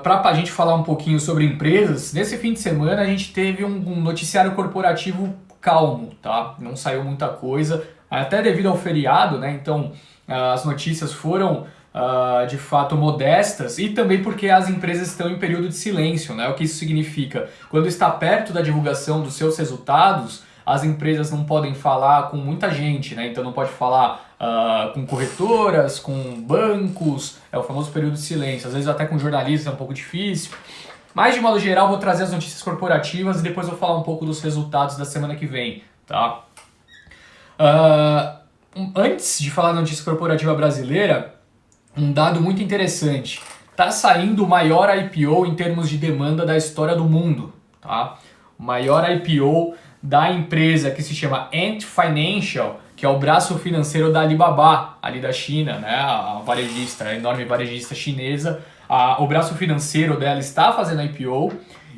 Para a gente falar um pouquinho sobre empresas, nesse fim de semana a gente teve um noticiário corporativo calmo, tá? Não saiu muita coisa, até devido ao feriado, né? Então as notícias foram de fato modestas e também porque as empresas estão em período de silêncio, né? O que isso significa? Quando está perto da divulgação dos seus resultados, as empresas não podem falar com muita gente, né? Então não pode falar com corretoras, com bancos, é o famoso período de silêncio. Às vezes até com jornalistas é um pouco difícil. Mas de modo geral vou trazer as notícias corporativas e depois vou falar um pouco dos resultados da semana que vem, tá? Antes de falar da notícia corporativa brasileira, um dado muito interessante. Está saindo o maior IPO em termos de demanda da história do mundo, tá? O maior IPO da empresa que se chama Ant Financial, que é o braço financeiro da Alibaba, ali da China, né? A varejista, a enorme varejista chinesa. O braço financeiro dela está fazendo IPO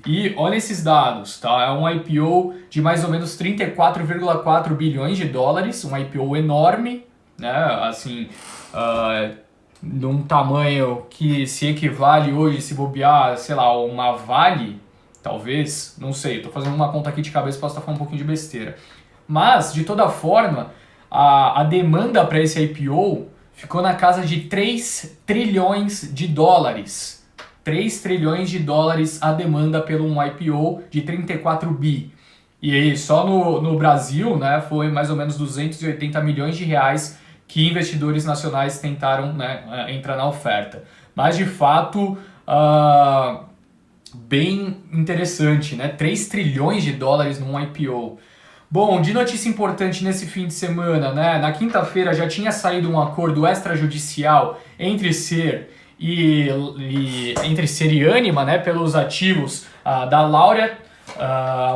e olha esses dados, tá? É um IPO de mais ou menos 34,4 bilhões de dólares, um IPO enorme, né? Assim, num tamanho que se equivale hoje, se bobear, sei lá, uma Vale, talvez, não sei, tô fazendo uma conta aqui de cabeça, posso estar falando um pouquinho de besteira. Mas, de toda forma, a demanda para esse IPO ficou na casa de 3 trilhões de dólares. 3 trilhões de dólares a demanda pelo um IPO de 34 bi. E aí, só no Brasil, né, foi mais ou menos 280 milhões de reais que investidores nacionais tentaram, né, entrar na oferta. Mas, de fato, bem interessante, né? 3 trilhões de dólares num IPO. Bom, de notícia importante nesse fim de semana, né? Na quinta-feira já tinha saído um acordo extrajudicial entre Ser e Anima, né? Pelos ativos da Laureate,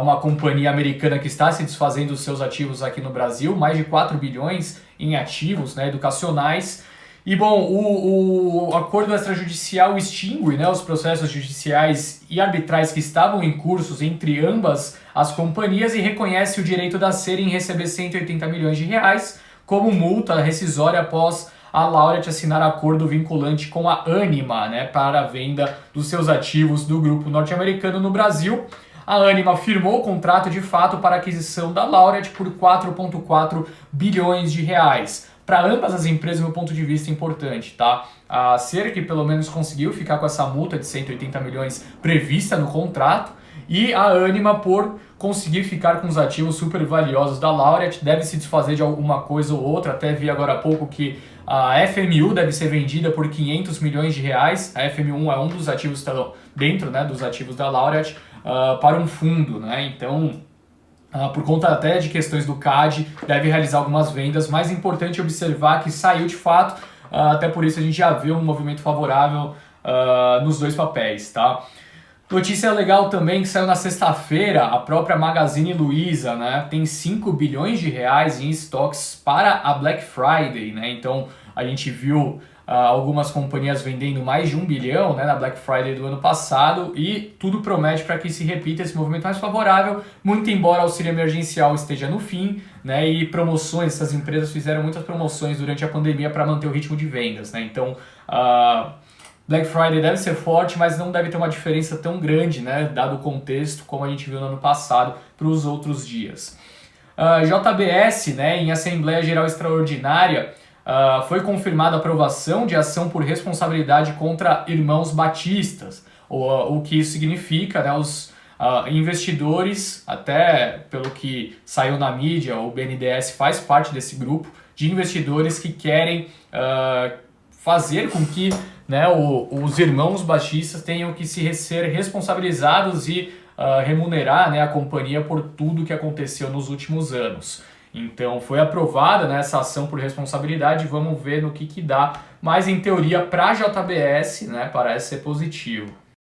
uma companhia americana que está se desfazendo dos seus ativos aqui no Brasil, mais de 4 bilhões em ativos, né, educacionais. E bom, o acordo extrajudicial extingue, né, os processos judiciais e arbitrais que estavam em cursos entre ambas as companhias e reconhece o direito da Ser em receber 180 milhões de reais como multa rescisória após a Laureate assinar acordo vinculante com a Anima, né, para a venda dos seus ativos do grupo norte-americano no Brasil. A Anima firmou o contrato de fato para a aquisição da Laureate por 4,4 bilhões de reais. Para ambas as empresas, meu ponto de vista é importante, tá? A Ser, que pelo menos conseguiu ficar com essa multa de 180 milhões prevista no contrato, e a Anima por conseguir ficar com os ativos super valiosos da Laureate, deve se desfazer de alguma coisa ou outra. Até vi agora há pouco que a FMU deve ser vendida por 500 milhões de reais. A FMU é um dos ativos que estão dentro, né, dos ativos da Laureate, para um fundo, né? Então, por conta até de questões do CAD, deve realizar algumas vendas, mas é importante observar que saiu de fato, até por isso a gente já vê um movimento favorável nos dois papéis, tá? Notícia legal também que saiu na sexta-feira, a própria Magazine Luiza, né, tem 5 bilhões de reais em estoques para a Black Friday, né? Então a gente viu algumas companhias vendendo mais de 1 bilhão, né, na Black Friday do ano passado, e tudo promete para que se repita esse movimento mais favorável, muito embora o auxílio emergencial esteja no fim, né, e promoções, essas empresas fizeram muitas promoções durante a pandemia para manter o ritmo de vendas, né? Então Black Friday deve ser forte, mas não deve ter uma diferença tão grande, né, dado o contexto, como a gente viu no ano passado, para os outros dias. JBS, né, em Assembleia Geral Extraordinária, foi confirmada a aprovação de ação por responsabilidade contra irmãos batistas, o que isso significa, né, os investidores, até pelo que saiu na mídia, o BNDES faz parte desse grupo de investidores que querem fazer com que, né, os irmãos batistas tenham que ser responsabilizados e remunerar, né, a companhia por tudo que aconteceu nos últimos anos. Então foi aprovada, né, essa ação por responsabilidade, vamos ver no que dá, mas em teoria para a JBS, né, parece ser positivo.